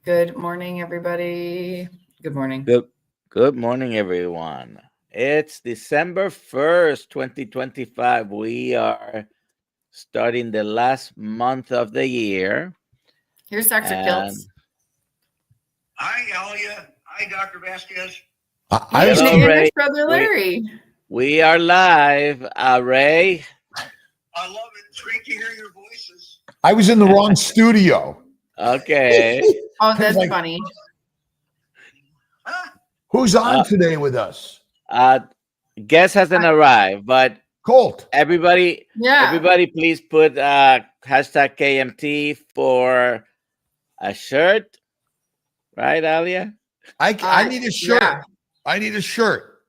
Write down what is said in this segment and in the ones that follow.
Good morning, everybody. Good morning. Good morning, everyone. It's December 1st, 2025. We are starting the last month of the year. Here's Dr. Kiltz. Hi, Alia. Hi, Dr. Vasquez. Hello, And Ray. his brother Larry. We are live. Ray. I love it. It's great to hear your voices. I was in the wrong studio. Okay. Oh, that's funny. Who's on today with us? Guest hasn't arrived, but Colt. everybody, Yeah. please put hashtag KMT for a shirt. Right, Alia? I need a shirt. Yeah. I need a shirt.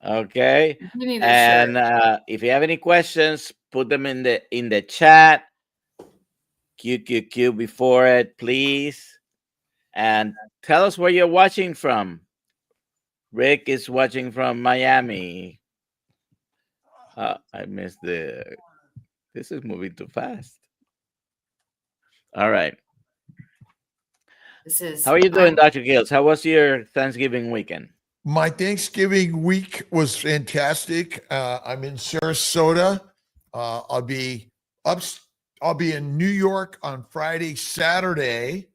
Okay. You need a And shirt. if you have any questions, put them in the chat. QQQ before it, please. And tell us where you're watching from. Rick is watching from Miami. I missed this is moving too fast. All right. How are you doing, Dr. Kiltz? How was your Thanksgiving weekend? My Thanksgiving week was fantastic. I'm in Sarasota. I'll be in New York on Friday, Saturday.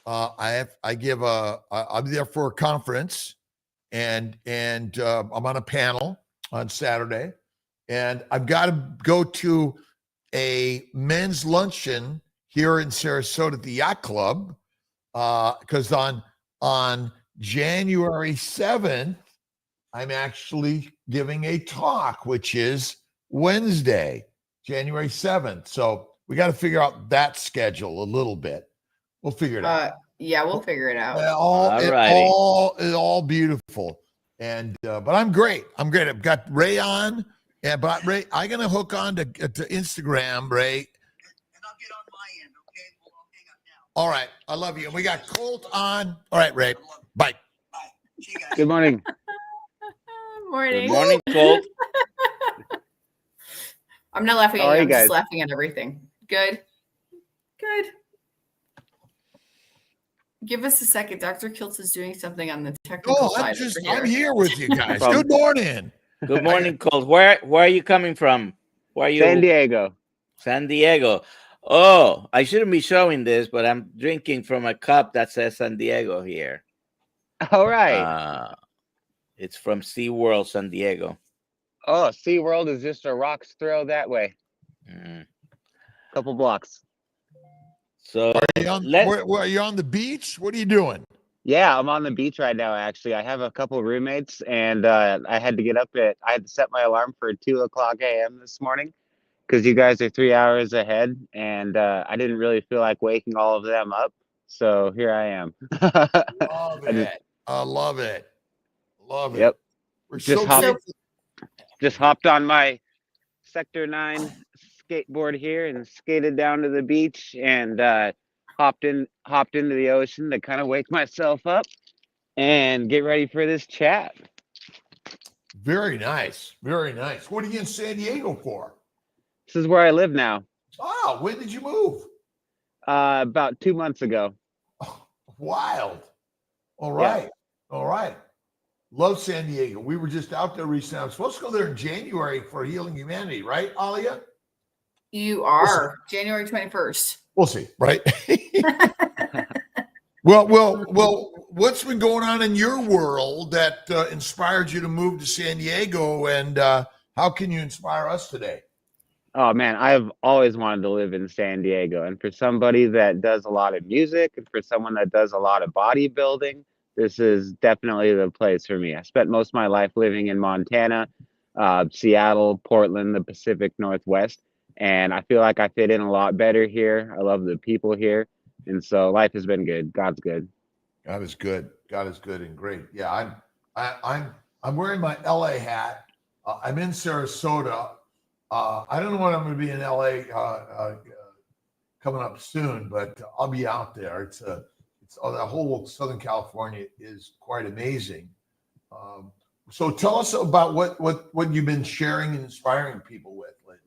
I'll be there for a conference, and I'm on a panel on Saturday, and I've got to go to a men's luncheon here in Sarasota at the Yacht Club, because on January 7th, I'm actually giving a talk, which is Wednesday, January 7th. So we got to figure out that schedule a little bit. We'll figure it out. Yeah, we'll figure it out. All beautiful. And but I'm great. I've got Ray on. Yeah, but Ray, I'm gonna hook on to Instagram, Ray. And I'll get on my end, okay? We'll all hang up now. All right. I love you. And we got Colt on. All right, Ray. Bye. Bye. See you guys. Good morning. Morning. Good morning, Colt. I'm not laughing How at are you. you I'm just guys? laughing at everything. Good. Give us a second. Dr. Kiltz is doing something on the technical side. I'm here with you guys. problem. Good morning. Good morning, Colt. Where are you coming from? Where are you? San Diego. San Diego. Oh, I shouldn't be showing this, but I'm drinking from a cup that says San Diego here. All right. It's from SeaWorld San Diego. Oh, SeaWorld is just a rock's throw that way. Couple blocks. So Are you on the beach? What are you doing? Yeah, I'm on the beach right now, actually. I have a couple roommates, and I had to set my alarm for 2:00 a.m. this morning because you guys are 3 hours ahead, and I didn't really feel like waking all of them up. So here I am. I love it. Yep. We're Just hopped on my Sector 9 skateboard here and skated down to the beach and hopped into the ocean to kind of wake myself up and get ready for this chat. Very nice. Very nice. What are you in San Diego for? This is where I live now. Oh, when did you move? About 2 months ago. Oh, wild. All right. Yeah. All right. Love San Diego. We were just out there recently. I'm supposed to go there in January for Healing Humanity, right, Alia? You are. January 21st. We'll see, right? Well, what's been going on in your world that inspired you to move to San Diego, and how can you inspire us today? Oh man, I've always wanted to live in San Diego, and for somebody that does a lot of music and for someone that does a lot of bodybuilding, this is definitely the place for me. I spent most of my life living in Montana, Seattle, Portland, the Pacific Northwest, and I feel like I fit in a lot better here. I love the people here, and so life has been good. God's good. God is good. God is good and great. Yeah, I'm wearing my LA hat. I'm in Sarasota. I don't know when I'm going to be in LA coming up soon, but I'll be out there. It's the whole Southern California is quite amazing. So tell us about what you've been sharing and inspiring people with lately.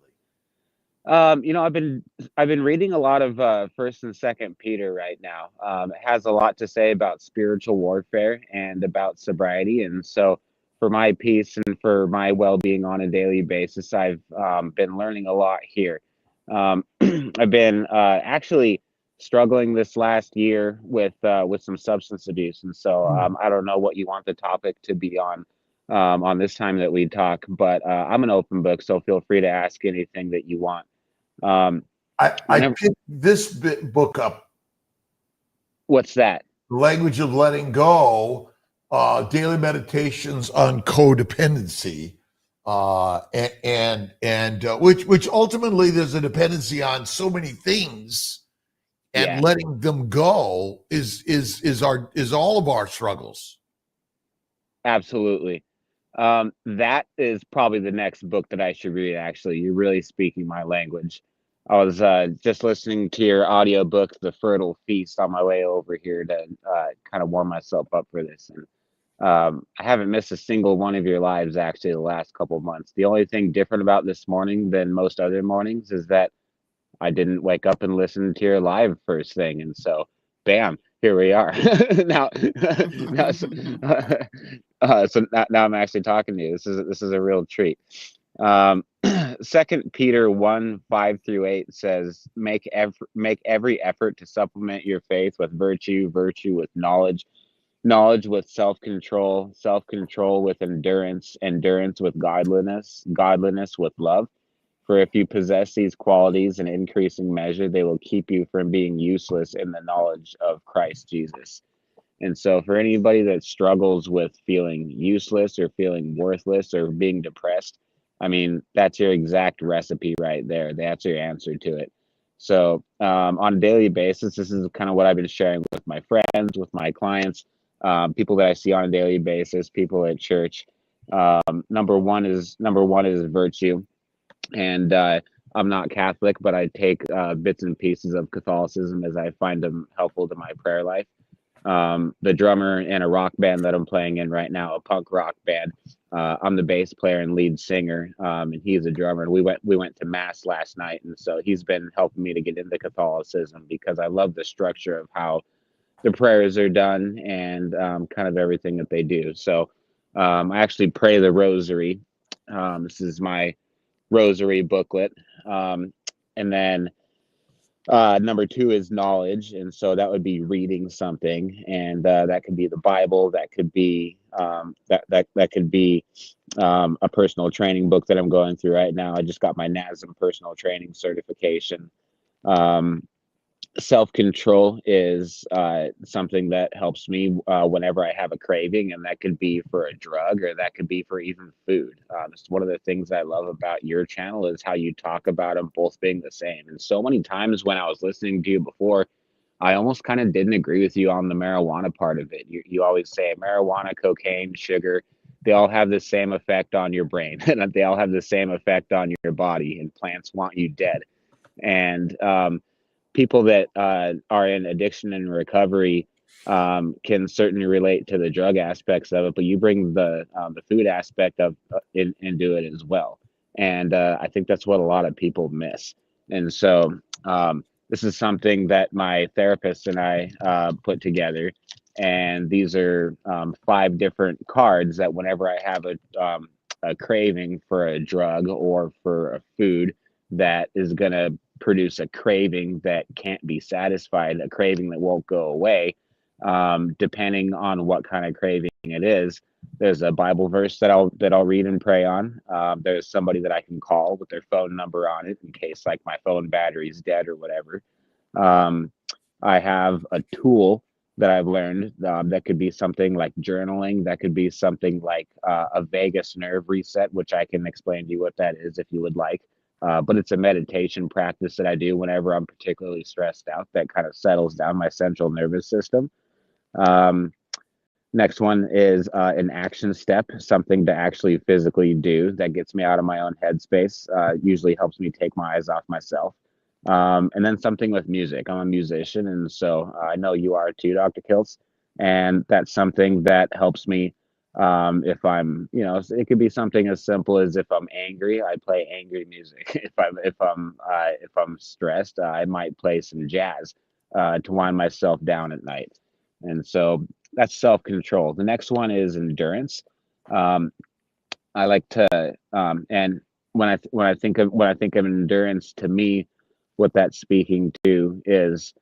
I've been reading a lot of First and Second Peter right now. It has a lot to say about spiritual warfare and about sobriety, and so for my peace and for my well-being on a daily basis, I've been learning a lot here. I've been actually struggling this last year with some substance abuse, and so I don't know what you want the topic to be on this time that we talk, but I'm an open book, so feel free to ask anything that you want. I picked this book up. What's that? The Language of Letting Go, Daily Meditations on Codependency, which ultimately there's a dependency on so many things, and Yeah. letting them go is all of our struggles. Absolutely. That is probably the next book that I should read, actually. You're really speaking my language. I was just listening to your audiobook, The Fertile Feast, on my way over here to kind of warm myself up for this. And I haven't missed a single one of your lives, actually, the last couple of months. The only thing different about this morning than most other mornings is that I didn't wake up and listen to your live first thing. And so, bam, here we are. now, now, so, now I'm actually talking to you. This is a real treat. 2 Peter 1:5-8 says, make every effort to supplement your faith with virtue, virtue with knowledge, knowledge with self-control, self-control with endurance, endurance with godliness, godliness with love. For if you possess these qualities in increasing measure, they will keep you from being useless in the knowledge of Christ Jesus. And so for anybody that struggles with feeling useless or feeling worthless or being depressed, I mean, that's your exact recipe right there. That's your answer to it. So on a daily basis, this is kind of what I've been sharing with my friends, with my clients, people that I see on a daily basis, people at church. Number one is virtue. And I'm not Catholic, but I take bits and pieces of Catholicism as I find them helpful to my prayer life. The drummer in a rock band that I'm playing in right now, a punk rock band. I'm the bass player and lead singer, and he's a drummer. And we went to mass last night, and so he's been helping me to get into Catholicism because I love the structure of how the prayers are done and kind of everything that they do. So I actually pray the rosary. This is my rosary booklet, and then number 2 is knowledge, and so that would be reading something, and that could be the Bible, that could be that could be a personal training book that I'm going through right now. I just got my NASM personal training certification. Self-control is something that helps me whenever I have a craving, and that could be for a drug or that could be for even food. It's one of the things I love about your channel is how you talk about them both being the same. And so many times when I was listening to you before, I almost kind of didn't agree with you on the marijuana part of it. You always say marijuana, cocaine, sugar, they all have the same effect on your brain and they all have the same effect on your body, and plants want you dead. And people that are in addiction and recovery can certainly relate to the drug aspects of it, but you bring the food aspect of into it as well. And I think that's what a lot of people miss. And so this is something that my therapist and I put together. And these are 5 different cards that whenever I have a craving for a drug or for a food that is going to produce a craving that can't be satisfied, a craving that won't go away, depending on what kind of craving it is. There's a Bible verse that I'll read and pray on. There's somebody that I can call with their phone number on it in case like my phone battery is dead or whatever. I have a tool that I've learned that could be something like journaling. That could be something like a vagus nerve reset, which I can explain to you what that is if you would like. But it's a meditation practice that I do whenever I'm particularly stressed out that kind of settles down my central nervous system. Next one is an action step, something to actually physically do that gets me out of my own headspace, usually helps me take my eyes off myself. And then something with music. I'm a musician, and so I know you are too, Dr. Kiltz. And that's something that helps me If I'm, it could be something as simple as if I'm angry, I play angry music. If I'm stressed, I might play some jazz to wind myself down at night. And so that's self-control. The next one is endurance. Um, I like to, and when I think of endurance, to me, what that's speaking to is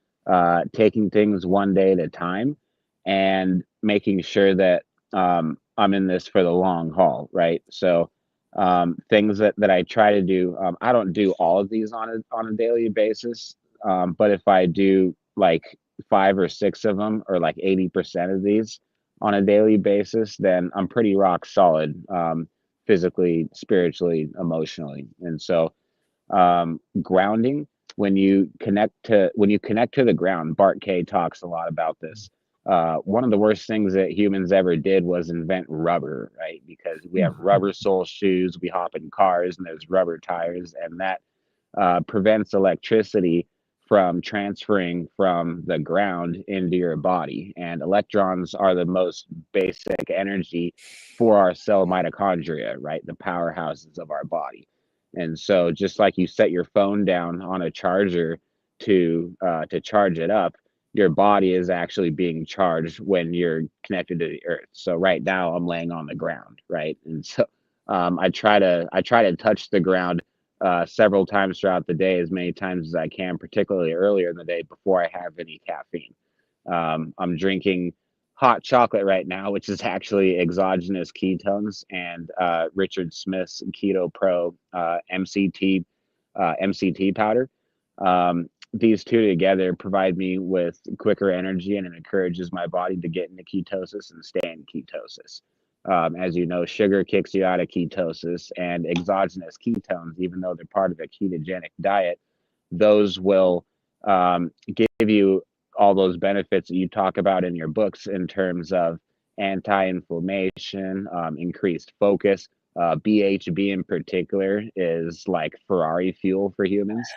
taking things one day at a time and making sure that I'm in this for the long haul, right? So things that I try to do, I don't do all of these on a daily basis, but if I do like 5 or 6 of them, or like 80% of these on a daily basis, then I'm pretty rock solid. Physically, spiritually, emotionally. And so grounding, when you connect to the ground, Bart K talks a lot about this. One of the worst things that humans ever did was invent rubber, right? Because we have rubber sole shoes, we hop in cars and there's rubber tires, and that prevents electricity from transferring from the ground into your body. And electrons are the most basic energy for our cell mitochondria, right? The powerhouses of our body. And so, just like you set your phone down on a charger to charge it up, your body is actually being charged when you're connected to the earth. So right now, I'm laying on the ground, right? And so, I try to touch the ground several times throughout the day, as many times as I can, particularly earlier in the day before I have any caffeine. I'm drinking hot chocolate right now, which is actually exogenous ketones, and Richard Smith's Keto Pro MCT powder. These two together provide me with quicker energy, and it encourages my body to get into ketosis and stay in ketosis. As you know, sugar kicks you out of ketosis, and exogenous ketones, even though they're part of a ketogenic diet, those will give you all those benefits that you talk about in your books in terms of anti-inflammation, increased focus. BHB in particular is like Ferrari fuel for humans,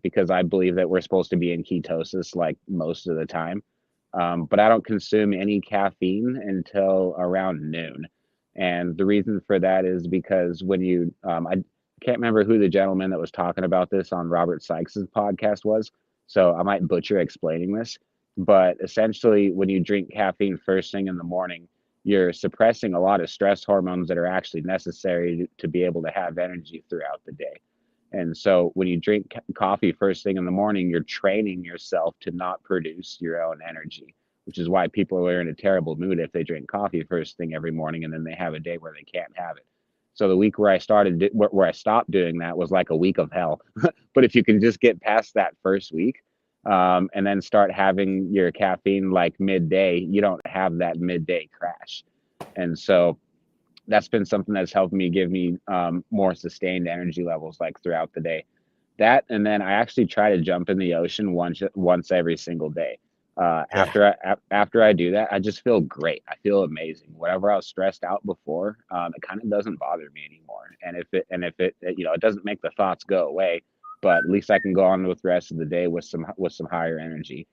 because I believe that we're supposed to be in ketosis like most of the time. But I don't consume any caffeine until around noon. And the reason for that is because I can't remember who the gentleman that was talking about this on Robert Sykes's podcast was, so I might butcher explaining this. But essentially, when you drink caffeine first thing in the morning, you're suppressing a lot of stress hormones that are actually necessary to be able to have energy throughout the day. And so when you drink coffee first thing in the morning, you're training yourself to not produce your own energy, which is why people are in a terrible mood if they drink coffee first thing every morning and then they have a day where they can't have it. So the week where I stopped doing that was like a week of hell. But if you can just get past that first week, and then start having your caffeine like midday, you don't have that midday crash. And so that's been something that's helped me give me more sustained energy levels like throughout the day. That, and then I actually try to jump in the ocean once every single day. After I do that, I just feel great. I feel amazing. Whatever I was stressed out before, it kind of doesn't bother me anymore. And if it it doesn't make the thoughts go away, but at least I can go on with the rest of the day with some higher energy.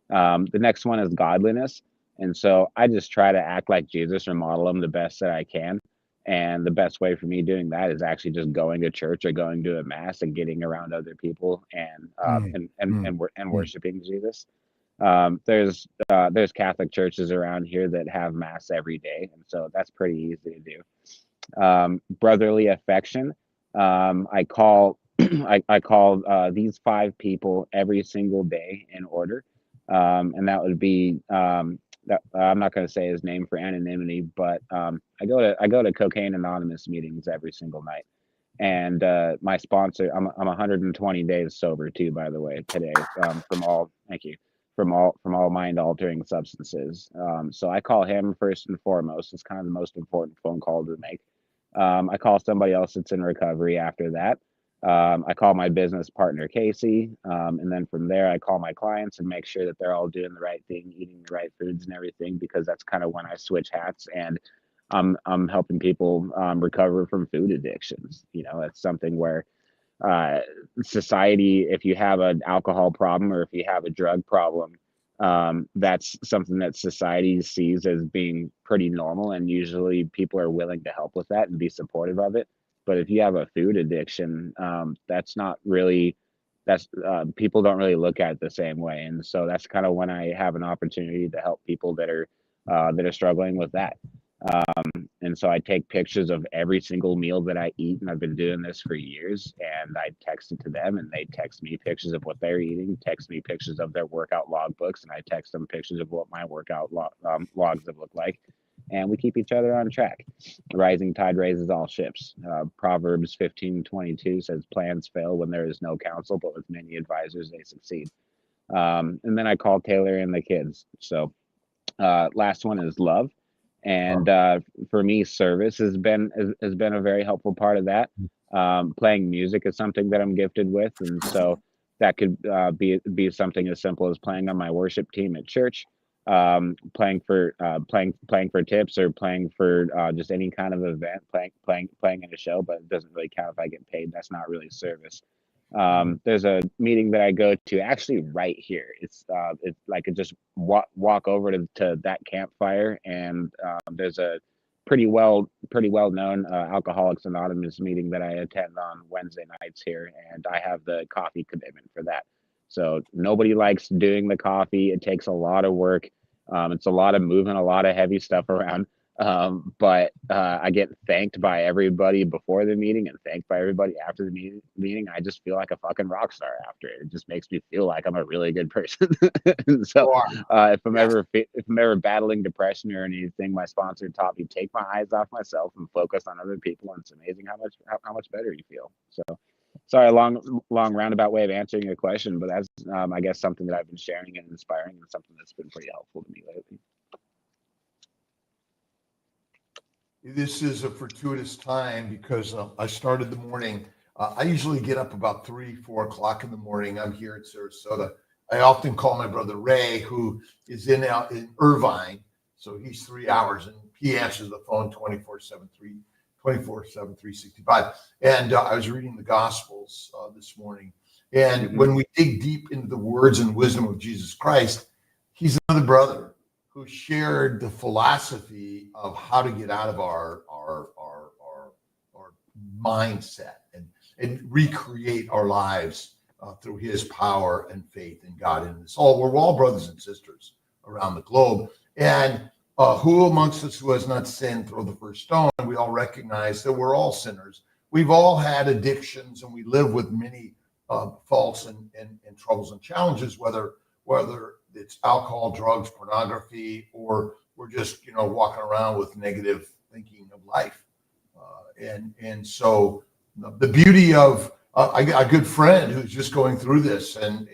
The next one is godliness. And so I just try to act like Jesus or model him the best that I can. And the best way for me doing that is actually just going to church or going to a mass and getting around other people and worshiping Jesus. There's Catholic churches around here that have mass every day, and so that's pretty easy to do. Brotherly affection. I call I call these 5 people every single day in order, and that would be I'm not going to say his name for anonymity, but I go to Cocaine Anonymous meetings every single night, and my sponsor, I'm 120 days sober too, by the way, today, from all mind altering substances. So I call him first and foremost. It's kind of the most important phone call to make. I call somebody else that's in recovery after that. I call my business partner, Casey. And then from there, I call my clients and make sure that they're all doing the right thing, eating the right foods and everything, because that's kind of when I switch hats and I'm helping people recover from food addictions. That's something where society, if you have an alcohol problem or if you have a drug problem, that's something that society sees as being pretty normal, and usually people are willing to help with that and be supportive of it. But if you have a food addiction, that's not really, that's people don't really look at it the same way. And so that's kind of when I have an opportunity to help people that are struggling with that. And so I take pictures of every single meal that I eat, and I've been doing this for years. And I text it to them, and they text me pictures of what they're eating, text me pictures of their workout logbooks, and I text them pictures of what my workout logs have looked like. And we keep each other on track. Rising tide raises all ships. Proverbs 15:22 says, "Plans fail when there is no counsel, but with many advisors they succeed." And then I call Taylor and the kids. So last one is love. And for me, service has been a very helpful part of that. Playing music is something that I'm gifted with, and so that could be something as simple as playing on my worship team at church, playing for tips, or playing for just any kind of event, playing in a show. But it doesn't really count if I get paid. That's not really service. There's a meeting that I go to actually right here. It's like I just walk over to that campfire, and there's a pretty well known Alcoholics Anonymous meeting that I attend on Wednesday nights here, and I have the coffee commitment for that. So nobody likes doing the coffee. It takes a lot of work. It's a lot of moving a lot of heavy stuff around. But I get thanked by everybody before the meeting and thanked by everybody after the meeting. I just feel like a fucking rock star after it. It just makes me feel like I'm a really good person. So if I'm ever battling depression or anything, my sponsor taught me, take my eyes off myself and focus on other people. And it's amazing how much better you feel. So sorry, a long roundabout way of answering your question, but that's I guess something that I've been sharing and inspiring, and something that's been pretty helpful to me lately. This is a fortuitous time because I started the morning. I usually get up about 3-4 o'clock in the morning. I'm here in Sarasota. I often call my brother Ray, who is in Irvine. So he's 3 hours, and he answers the phone 24/7, 365. And I was reading the Gospels this morning. And when we dig deep into the words and wisdom of Jesus Christ, he's another brother who shared the philosophy of how to get out of our mindset and recreate our lives through his power and faith in God. And we're all brothers and sisters around the globe. And who amongst us who has not sinned, throw the first stone? We all recognize that we're all sinners. We've all had addictions, and we live with many faults and troubles and challenges, whether it's alcohol, drugs, pornography, or we're just, walking around with negative thinking of life. And so the beauty of I got a good friend who's just going through this, and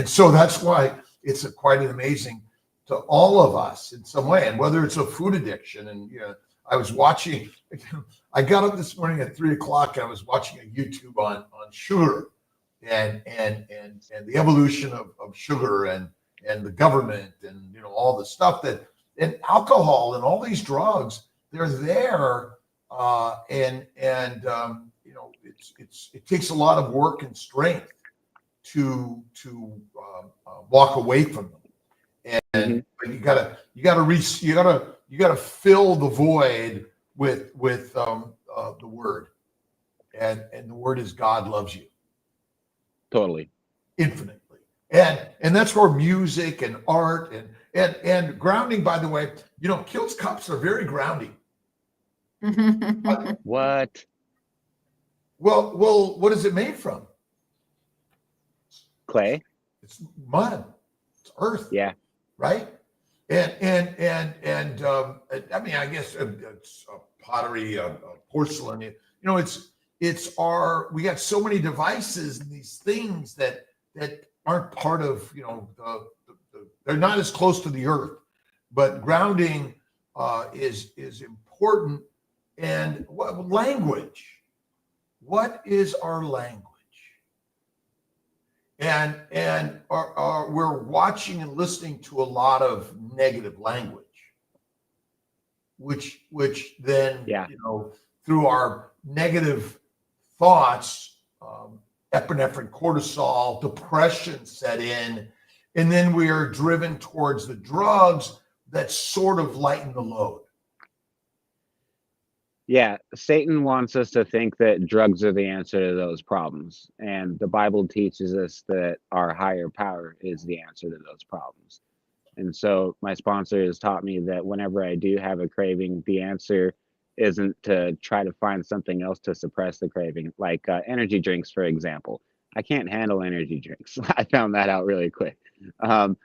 so that's why it's quite an amazing to all of us in some way. And whether it's a food addiction, and I was watching. I got up this morning at 3 o'clock. I was watching a YouTube on sugar. And the evolution of sugar and the government and all the stuff and alcohol and all these drugs, they're there, and it takes a lot of work and strength to walk away from them, and but you gotta fill the void with the word, and the word is God loves you. Totally. Infinitely. And that's where music and art and grounding, by the way, Kiltz cups are very grounding. What? Well, what is it made from? Clay? It's mud. It's earth. Yeah. Right? And I mean, I guess it's pottery, porcelain, we got so many devices and these things that aren't part of, they're not as close to the earth, but grounding is important. And language? What is our language? And we're watching and listening to a lot of negative language, which then, through our negative thoughts, epinephrine, cortisol, depression set in, And then we are driven towards the drugs that sort of lighten the load. Yeah, Satan wants us to think that drugs are the answer to those problems. And the Bible teaches us that our higher power is the answer to those problems. And so my sponsor has taught me that whenever I do have a craving, the answer isn't to try to find something else to suppress the craving, like energy drinks, for example. I can't handle energy drinks. I found that out really quick. I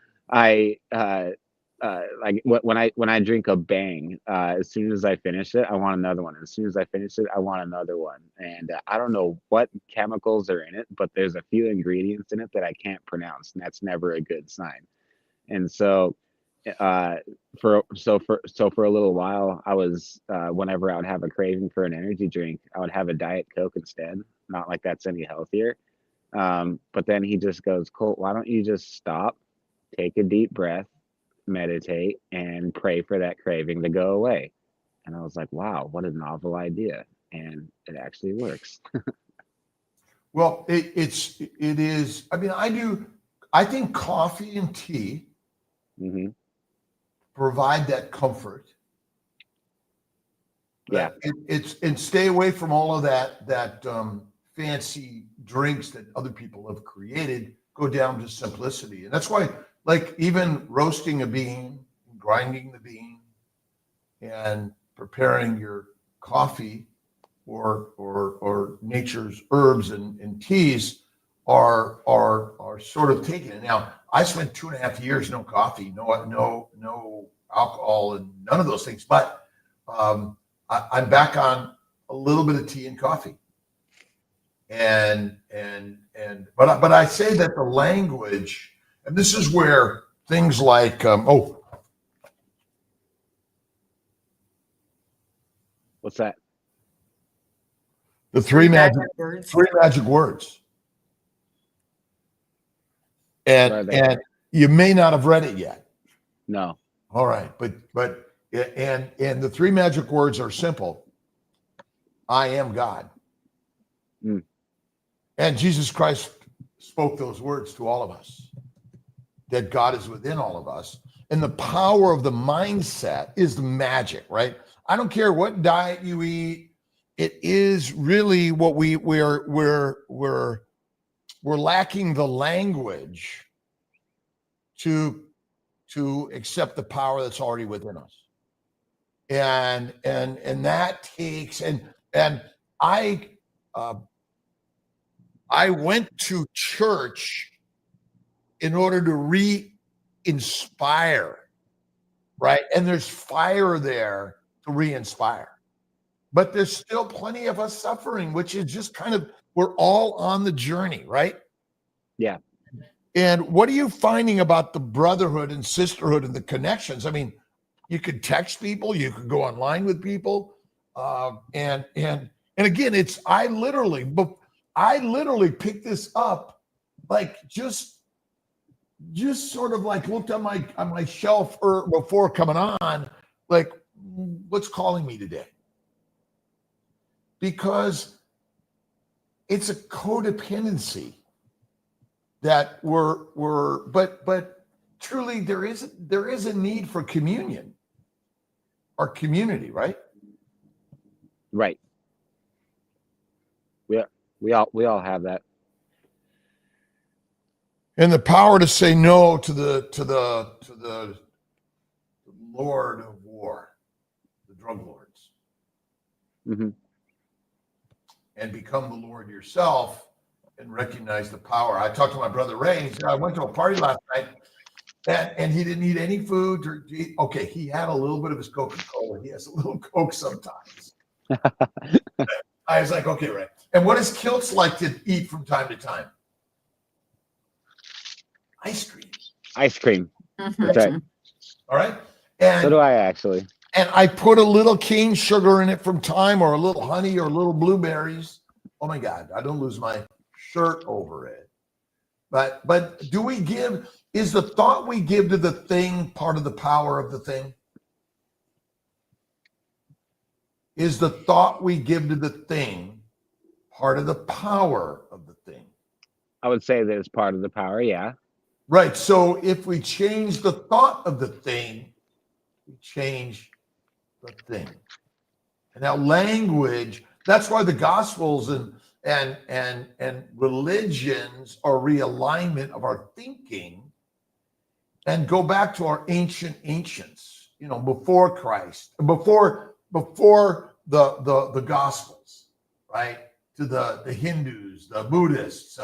like when I drink a Bang, as soon as I finish it, I want another one. As soon as I finish it, I want another one. And I don't know what chemicals are in it, but there's a few ingredients in it that I can't pronounce, and that's never a good sign. And so, for a little while, I was whenever I would have a craving for an energy drink, I would have a Diet Coke instead. Not like that's any healthier. But then he just goes, Colt, why don't you just stop, take a deep breath, meditate, and pray for that craving to go away? And I was like, wow, what a novel idea. And it actually works. Well, it is. I mean, I think coffee and tea Hmm. provide that comfort. Yeah. And stay away from all of that fancy drinks that other people have created. Go down to simplicity, and that's why, like, even roasting a bean, grinding the bean, and preparing your coffee or nature's herbs and teas are sort of taken. And now I spent 2.5 years no coffee, no alcohol, and none of those things. But I'm back on a little bit of tea and coffee. But I say that the language, and this is where things like What's that? the three magic words. And you may not have read it yet. No. All right, but the three magic words are simple. I am God. Mm. And Jesus Christ spoke those words to all of us, that God is within all of us. And the power of the mindset is the magic, right? I don't care what diet you eat. It is really what we're lacking the language to accept the power that's already within us. And that takes, and I went to church in order to re-inspire, right? And there's fire there to re-inspire. But there's still plenty of us suffering, which is just kind of, we're all on the journey, right? Yeah. And what are you finding about the brotherhood and sisterhood and the connections? I mean, you could text people, you could go online with people. And again, I literally picked this up, like just sort of like looked on my shelf before coming on, like, what's calling me today? Because it's a codependency that but truly there is a need for communion or community, right? Right. We all have that. And the power to say no to the Lord of War, the drug lords, Mm-hmm. and become the Lord yourself and recognize the power. I talked to my brother Ray. He said, I went to a party last night and he didn't eat any food. Okay, he had a little bit of his Coca-Cola. He has a little Coke sometimes. I was like, okay, Ray. And what does Kiltz like to eat from time to time? Ice cream. Ice cream. Mhm. That's right. All right. And So do I, actually. And I put a little cane sugar in it from time, or a little honey, or a little blueberries. Oh my God, I don't lose my shirt over it. But is the thought we give to the thing part of the power of the thing? Is the thought we give to the thing part of the power of the thing? I would say that it's part of the power, yeah. Right. So if we change the thought of the thing, we change the thing. And now language, that's why the gospels and religions are realignment of our thinking and go back to our ancients, before Christ, before the gospels, right? To the Hindus, the Buddhists,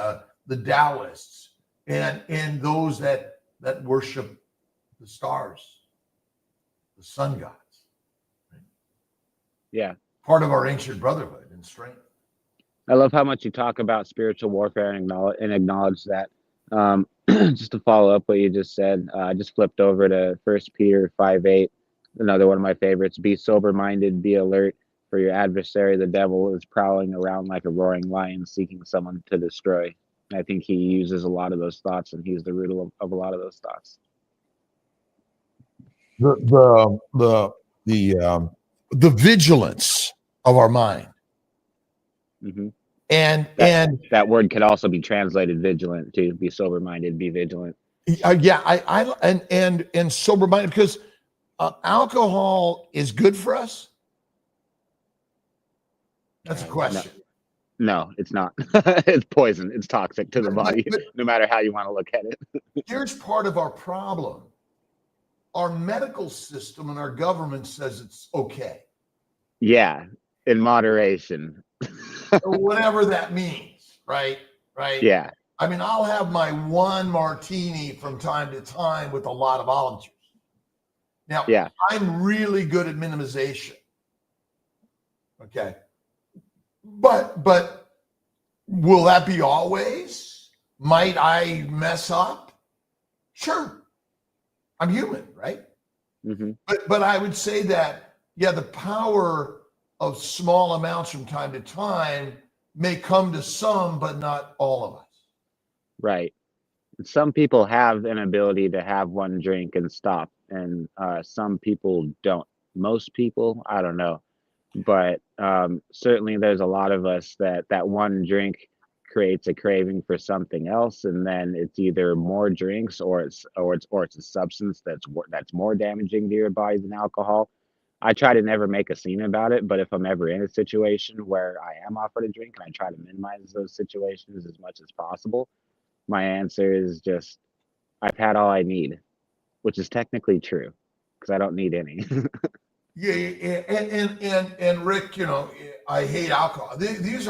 the Taoists, and those that worship the stars, the sun gods. Right? Yeah. Part of our ancient brotherhood and strength. I love how much you talk about spiritual warfare and acknowledge that. Just to follow up what you just said, I just flipped over to 1 Peter 5:8, another one of my favorites. Be sober-minded, be alert, for your adversary, the devil, is prowling around like a roaring lion, seeking someone to destroy. I think he uses a lot of those thoughts, and he's the root of a lot of those thoughts. The vigilance of our mind. Mm-hmm. And that word could also be translated vigilant too. Be sober minded, be vigilant. And sober minded, because alcohol is good for us. That's a question. No, it's not. It's poison. It's toxic to the body, no matter how you want to look at it. Here's part of our problem. Our medical system and our government says it's okay. Yeah, in moderation. Whatever that means, right? Yeah. I mean, I'll have my one martini from time to time with a lot of olive juice. Now, yeah. I'm really good at minimization. Okay. But will that be always? Might I mess up? Sure. I'm human, right? Mm-hmm. But I would say that, the power of small amounts from time to time may come to some, but not all of us. Right. Some people have an ability to have one drink and stop, and some people don't. Most people, I don't know. But certainly there's a lot of us that one drink creates a craving for something else, and then it's either more drinks or it's a substance that's more damaging to your body than alcohol. I try to never make a scene about it, but if I'm ever in a situation where I am offered a drink, and I try to minimize those situations as much as possible, my answer is just, I've had all I need, which is technically true because I don't need any. Yeah, and Rick, I hate alcohol. These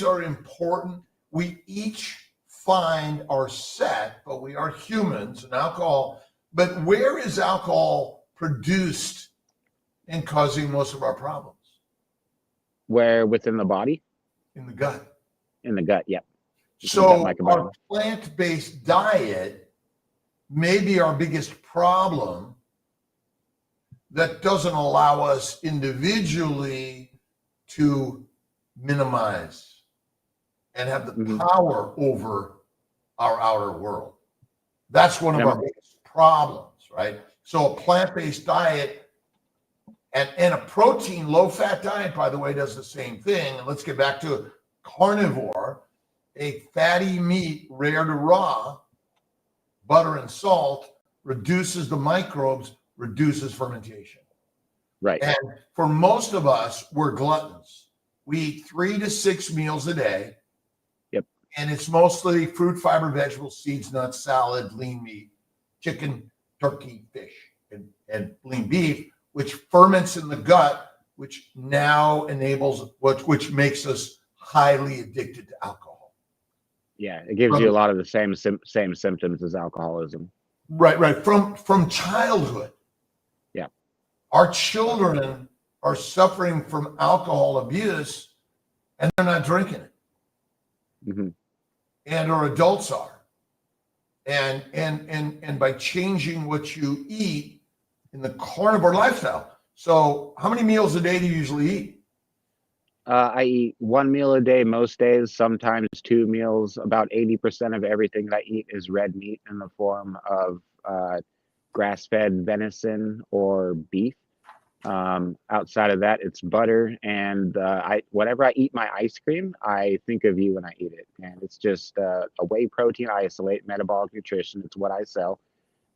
are important. We each find our set, but we are humans and alcohol. But where is alcohol produced and causing most of our problems? Where within the body? In the gut. In the gut, yeah. So our plant-based diet may be our biggest problem that doesn't allow us individually to minimize and have the power over our outer world. That's one of our biggest problems, right? So a plant-based diet and a protein, low-fat diet, by the way, does the same thing. And let's get back to carnivore. A fatty meat, rare to raw, butter and salt, reduces the microbes, reduces fermentation. Right. And for most of us, we're gluttons. We eat 3 to 6 meals a day. Yep. And it's mostly fruit, fiber, vegetables, seeds, nuts, salad, lean meat, chicken, turkey, fish, and lean beef, which ferments in the gut, which now enables which makes us highly addicted to alcohol. Yeah, it gives you a lot of the same symptoms as alcoholism. Right. From childhood. Yeah. Our children are suffering from alcohol abuse and they're not drinking it. Mm-hmm. And our adults are. And by changing what you eat in the carnivore lifestyle. So how many meals a day do you usually eat? I eat 1 meal a day most days, sometimes 2 meals. About 80% of everything that I eat is red meat in the form of grass-fed venison or beef. Outside of that, it's butter, and whenever I eat my ice cream, I think of you when I eat it. And it's just a whey protein isolate, metabolic nutrition. It's what I sell,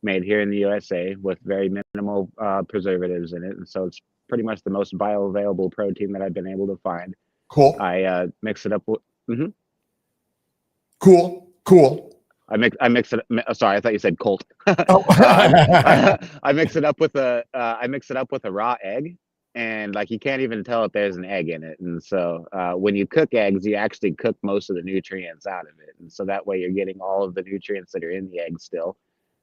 made here in the USA with very minimal preservatives in it, and so it's pretty much the most bioavailable protein that I've been able to find. Cool. I mix it up with. Cool. I mix it. Sorry, I thought you said Colt. Oh. I mix it up with a raw egg, and like you can't even tell if there's an egg in it. And so when you cook eggs, you actually cook most of the nutrients out of it, and so that way you're getting all of the nutrients that are in the egg still.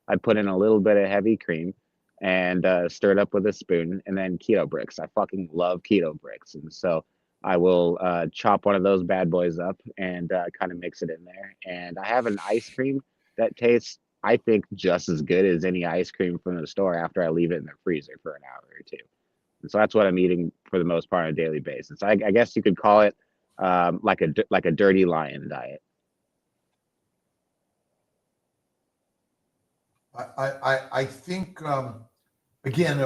I put in a little bit of heavy cream and stir it up with a spoon, and then keto bricks. I fucking love keto bricks, and so I will chop one of those bad boys up and kind of mix it in there. And I have an ice cream that tastes, I think, just as good as any ice cream from the store after I leave it in the freezer for an hour or two. And so that's what I'm eating for the most part on a daily basis. I guess you could call it like a dirty lion diet. I think again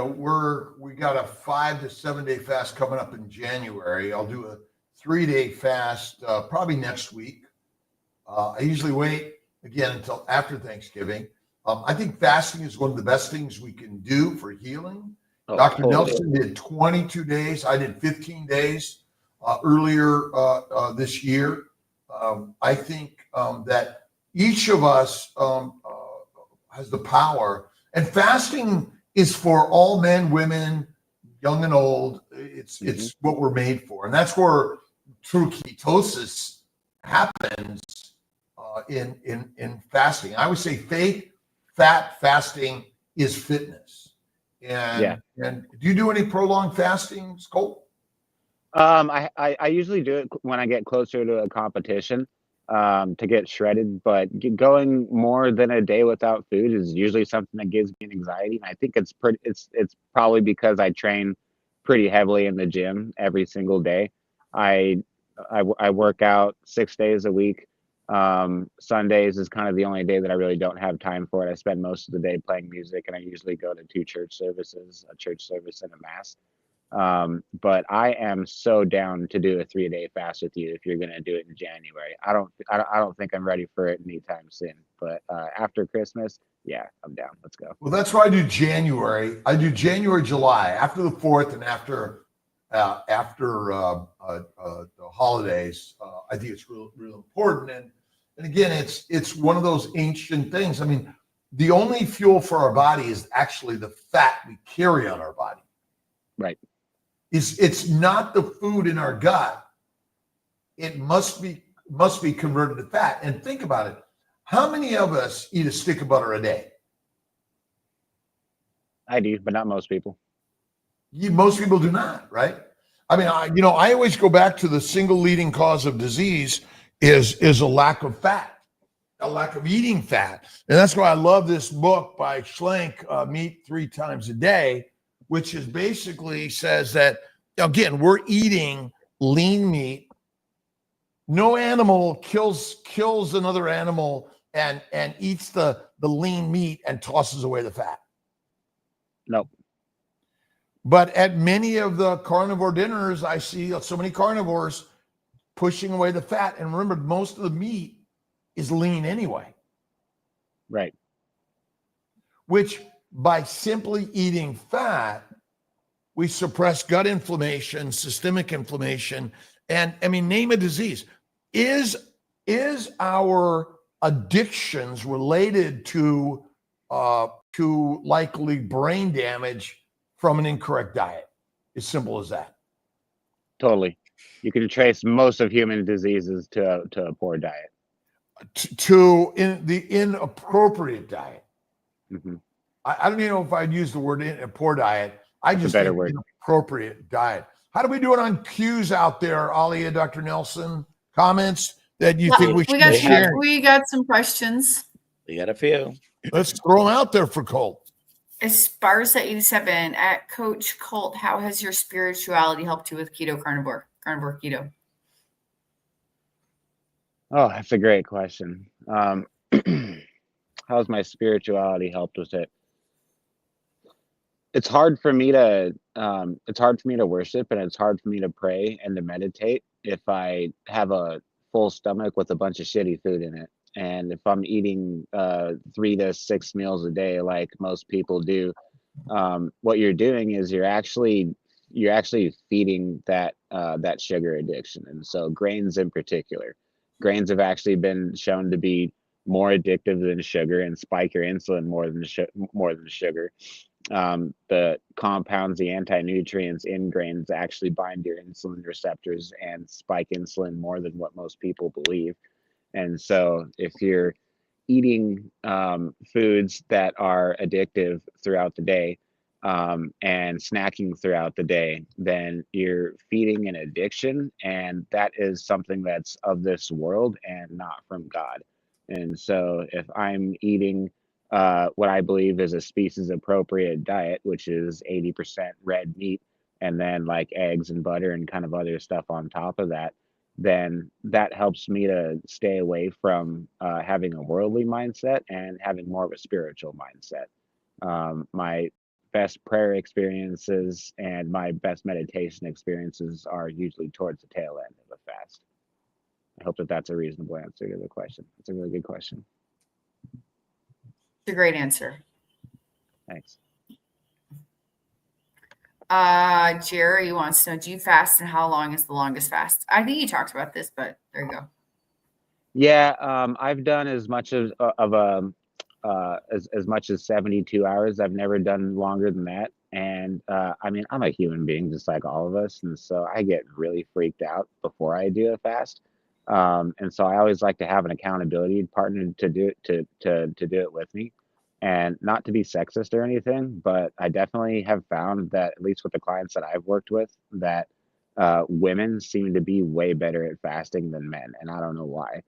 we got a 5 to 7 day fast coming up in January. I'll do a 3-day fast probably next week. I usually wait again until after Thanksgiving. I think fasting is one of the best things we can do for healing. Dr. Nelson did 22 days. I did 15 days earlier this year. I think that each of us has the power, and fasting is for all men, women, young and old. It's what we're made for, and that's where true ketosis happens in fasting. I would say fat fasting is fitness. And do you do any prolonged fasting, Colt? I usually do it when I get closer to a competition to get shredded, but going more than a day without food is usually something that gives me an anxiety. And I think it's probably because I train pretty heavily in the gym every single day. I work out 6 days a week. Sundays is kind of the only day that I really don't have time for it. I spend most of the day playing music, and I usually go to 2 church services, a church service and a mass. But I am so down to do a 3-day fast with you if you're going to do it in January. I don't think I'm ready for it anytime soon, but after Christmas, yeah, I'm down. Let's go. Well, that's why I do January. I do January, July, after the 4th and after the holidays. I think it's real important. And again, it's one of those ancient things. I mean, the only fuel for our body is actually the fat we carry on our body. Right. It's not the food in our gut. It must be converted to fat. And think about it. How many of us eat a stick of butter a day? I do, but not most people. Most people do not, right? I mean, I always go back to the single leading cause of disease is a lack of fat, a lack of eating fat. And that's why I love this book by Schlenk, Meat 3 Times a Day, which is basically says that, again, we're eating lean meat. No animal kills another animal and eats the lean meat and tosses away the fat. Nope. But at many of the carnivore dinners, I see so many carnivores pushing away the fat. And remember, most of the meat is lean anyway. Right. Which by simply eating fat, we suppress gut inflammation, systemic inflammation, and I mean, name a disease. Is our addictions related to likely brain damage from an incorrect diet? As simple as that. Totally. You can trace most of human diseases to a poor diet. To the inappropriate diet. Mm-hmm. I don't even know if I'd use the word a poor diet. I just better think word. Inappropriate diet. How do we do it on cues out there, Alia, Dr. Nelson? Comments that you think we should share? We got some questions. We got a few. Let's throw them out there for Colt. Esparza87 at Coach Colt, how has your spirituality helped you with carnivore keto? Oh, that's a great question. How's my spirituality helped with it? it's hard for me to worship, and it's hard for me to pray and to meditate if I have a full stomach with a bunch of shitty food in it. And if I'm eating 3 to 6 meals a day like most people do, what you're doing is you're actually feeding that sugar addiction. And so grains in particular, grains have actually been shown to be more addictive than sugar and spike your insulin more than sugar. The compounds, the anti-nutrients in grains actually bind your insulin receptors and spike insulin more than what most people believe. And so if you're eating foods that are addictive throughout the day, and snacking throughout the day, then you're feeding an addiction, and that is something that's of this world and not from God. And so if I'm eating what I believe is a species appropriate diet, which is 80% red meat, and then like eggs and butter and kind of other stuff on top of that, then that helps me to stay away from having a worldly mindset and having more of a spiritual mindset. My best prayer experiences and my best meditation experiences are usually towards the tail end of a fast. I hope that that's a reasonable answer to the question. It's a really good question. It's a great answer. Thanks. Jerry wants to know, do you fast, and how long is the longest fast? I think you talked about this, but there you go. Yeah, I've done as much as much as 72 hours. I've never done longer than that. And I mean, I'm a human being just like all of us, and so I get really freaked out before I do a fast. And so I always like to have an accountability partner to do it with me. And not to be sexist or anything, but I definitely have found that, at least with the clients that I've worked with, that women seem to be way better at fasting than men, and I don't know why.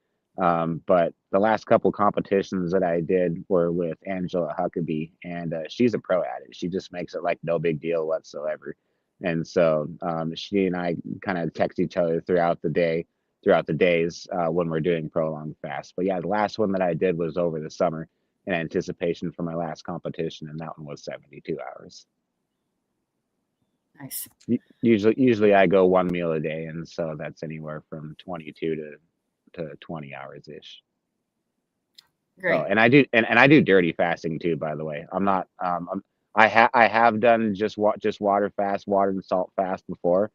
But the last couple competitions that I did were with Angela Huckabee, and she's a pro at it. She just makes it like no big deal whatsoever. And so she and I kind of text each other throughout the days when we're doing prolonged fasts. But yeah, the last one that I did was over the summer in anticipation for my last competition, and that one was 72 hours. Nice. Usually I go one meal a day, and so that's anywhere from 22 to 20 hours ish. Great. Oh, and I do dirty fasting too, by the way. I'm not I have done just water fast, water and salt fast before,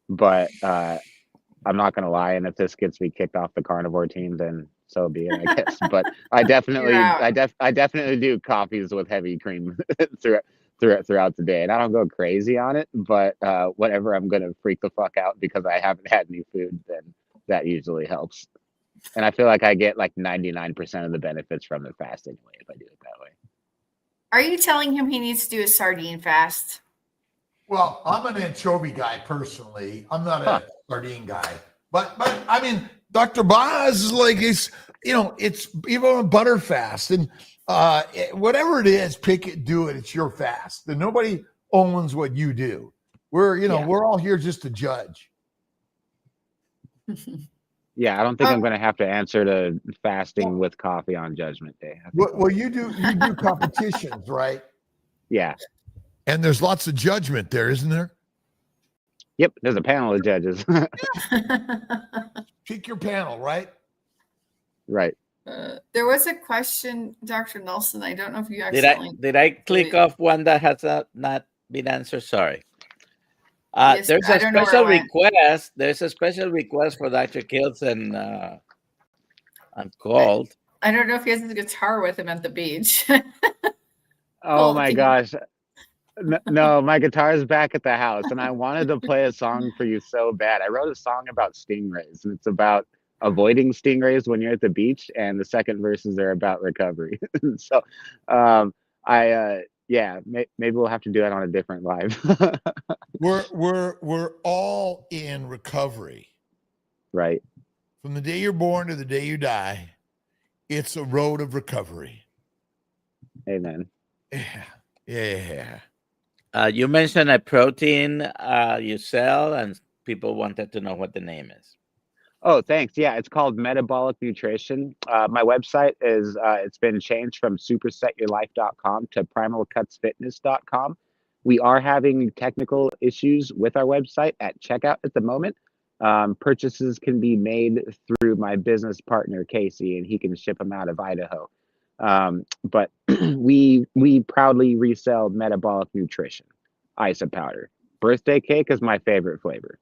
but I'm not gonna lie, and if this gets me kicked off the carnivore team, then so be it, I guess. But I definitely do coffees with heavy cream throughout the day, and I don't go crazy on it. But whenever I'm gonna freak the fuck out because I haven't had any food, then that usually helps. And I feel like I get like 99% of the benefits from the fast anyway if I do it that way. Are you telling him he needs to do a sardine fast? Well, I'm an anchovy guy personally. I'm not a sardine guy. But I mean, Dr. Boz is like, it's even a butter fast, and whatever it is, pick it, do it. It's your fast. And nobody owns what you do. We're all here just to judge. Yeah, I don't think I'm going to have to answer to fasting with coffee on Judgment Day. Well, you do competitions, right? Yeah. And there's lots of judgment there, isn't there? Yep, there's a panel of judges. Pick your panel, right? Right. There was a question, Dr. Nelson. I don't know if you accidentally did I click off one that has not been answered? Sorry. Yes, There's I a don't know where special it went. request. There's a special request for Dr. Kiltz and Colt. I don't know if he has his guitar with him at the beach. Oh my gosh. No, my guitar is back at the house, and I wanted to play a song for you so bad. I wrote a song about stingrays, and it's about avoiding stingrays when you're at the beach, and the second verses are about recovery. So maybe we'll have to do that on a different live. We're all in recovery. Right. From the day you're born to the day you die, it's a road of recovery. Amen. Yeah. You mentioned a protein you sell, and people wanted to know what the name is. Oh, thanks. Yeah, it's called Metabolic Nutrition. My website is it's been changed from supersetyourlife.com to primalcutsfitness.com. We are having technical issues with our website at checkout at the moment. Purchases can be made through my business partner, Casey, and he can ship them out of Idaho. But we proudly resell metabolic nutrition, ISA powder. Birthday cake is my favorite flavor.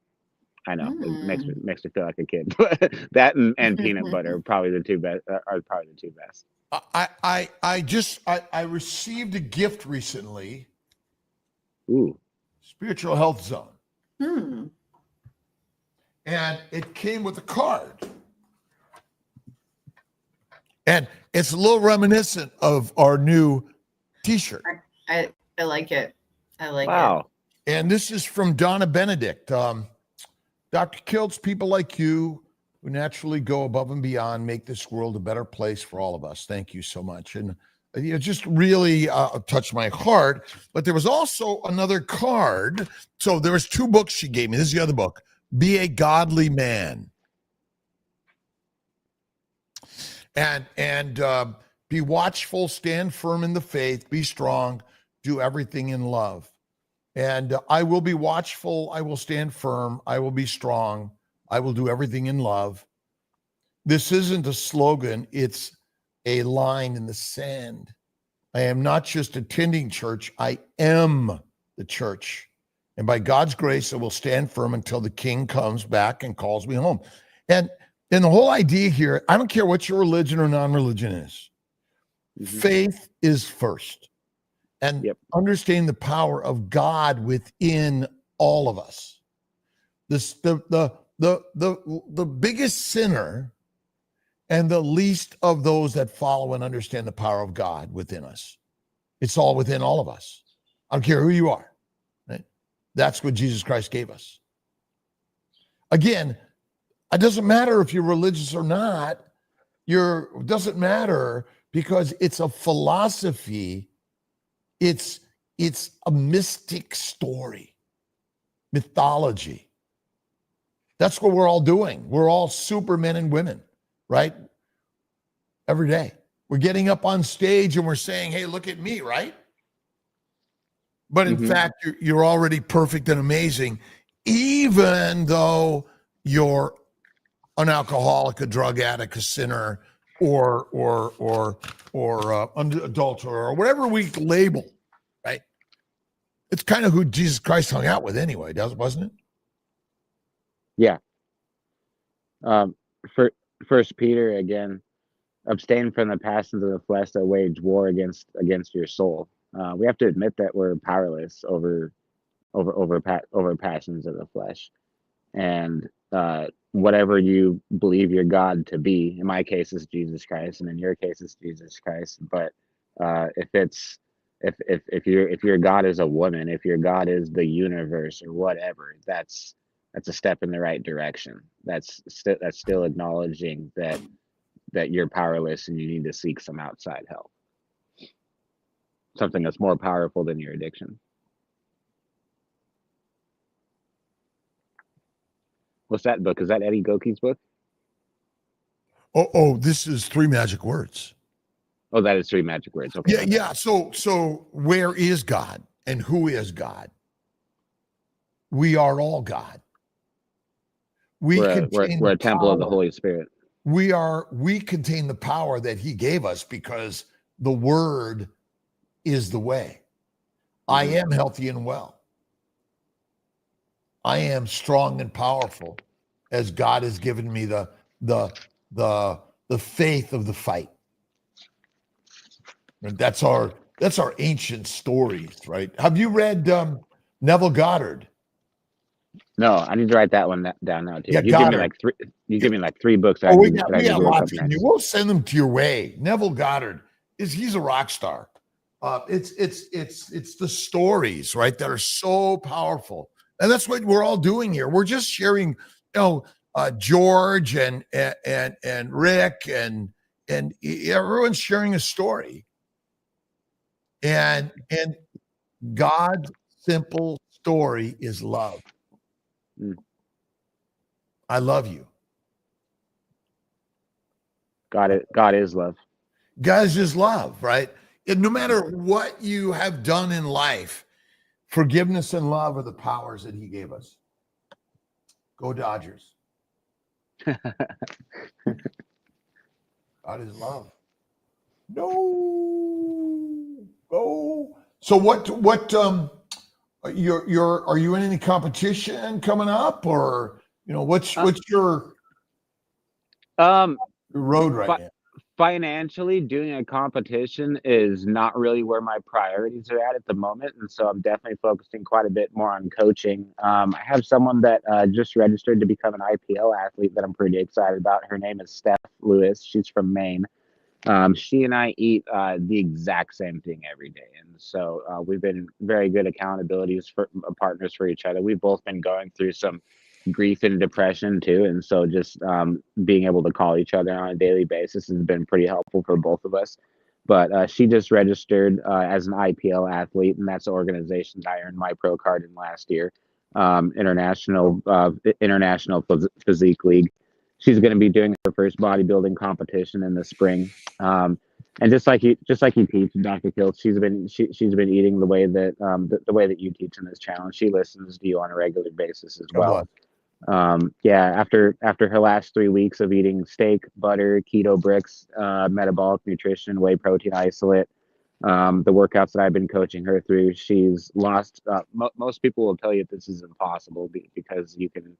I know it makes me feel like a kid, but that and peanut butter are probably the two best. I received a gift recently. Ooh, Spiritual Health Zone. Hmm. And it came with a card. And it's a little reminiscent of our new t-shirt. I like it. I like wow. And this is from Donna Benedict. Dr. Kiltz, people like you who naturally go above and beyond make this world a better place for all of us. Thank you so much. And it just really touched my heart. But there was also another card. So there was 2 books she gave me. This is the other book. Be a Godly Man. And be watchful, stand firm in the faith, be strong, do everything in love. And I will be watchful, I will stand firm, I will be strong, I will do everything in love. This isn't a slogan, it's a line in the sand. I am not just attending church, I am the church. And by God's grace, I will stand firm until the King comes back and calls me home. And the whole idea here, I don't care what your religion or non-religion is. Mm-hmm. Faith is first. And understanding the power of God within all of us. The biggest sinner and the least of those that follow and understand the power of God within us. It's all within all of us. I don't care who you are. Right? That's what Jesus Christ gave us. Again, it doesn't matter if you're religious or not. It doesn't matter because it's a philosophy. It's a mystic story, mythology. That's what we're all doing. We're all supermen and women, right? Every day. We're getting up on stage and we're saying, hey, look at me, right? But in fact, you're already perfect and amazing, even though you're an alcoholic, a drug addict, a sinner, or adulterer, or whatever we label, right? It's kind of who Jesus Christ hung out with anyway, wasn't it? Yeah. First Peter, again, abstain from the passions of the flesh that wage war against your soul. We have to admit that we're powerless over passions of the flesh, and whatever you believe your God to be. In my case, it's Jesus Christ, and in your case, it's Jesus Christ. But if your God is a woman, if your God is the universe or whatever, that's a step in the right direction. That's still acknowledging that you're powerless and you need to seek some outside help, something that's more powerful than your addiction. What's that book? Is that Eddie Goki's book? Oh, this is 3 Magic Words. Oh, that is 3 Magic Words. Okay. Yeah. So where is God and who is God? We are all God. We're a temple of the Holy Spirit. We contain the power that he gave us because the word is the way. I am healthy and well. I am strong and powerful as God has given me the faith of the fight. And that's our ancient stories, right? Have you read Neville Goddard? No, I need to write that one down now too. Yeah, give me like 3 books. We got lots. We'll send them to your way. Neville Goddard he's a rock star. It's the stories, right, that are so powerful. And that's what we're all doing here. We're just sharing, George and Rick and everyone's sharing a story. And God's simple story is love. I love you. God is love. God is just love, right? And no matter what you have done in life, Forgiveness and love are the powers that he gave us. Go Dodgers. God is love. No. Go. So what are you in any competition coming up, or what's your road right now? Financially, doing a competition is not really where my priorities are at the moment, and so I'm definitely focusing quite a bit more on coaching. I have someone that just registered to become an IPO athlete that I'm pretty excited about. Her name is Steph Lewis. She's from Maine. She and I eat the exact same thing every day, and so we've been very good accountabilities for partners for each other. We've both been going through some grief and depression too, and so just being able to call each other on a daily basis has been pretty helpful for both of us. But she just registered as an IPL athlete, and that's the organization that I earned my pro card in last year, International Physique League. She's going to be doing her first bodybuilding competition in the spring. And just like you teach, Dr. Kiltz, she's been eating the way that the way that you teach in this channel. She listens to you on a regular basis as well. After her last 3 weeks of eating steak, butter, keto bricks, metabolic nutrition, whey protein isolate, the workouts that I've been coaching her through, she's lost. Most people will tell you this is impossible because you can.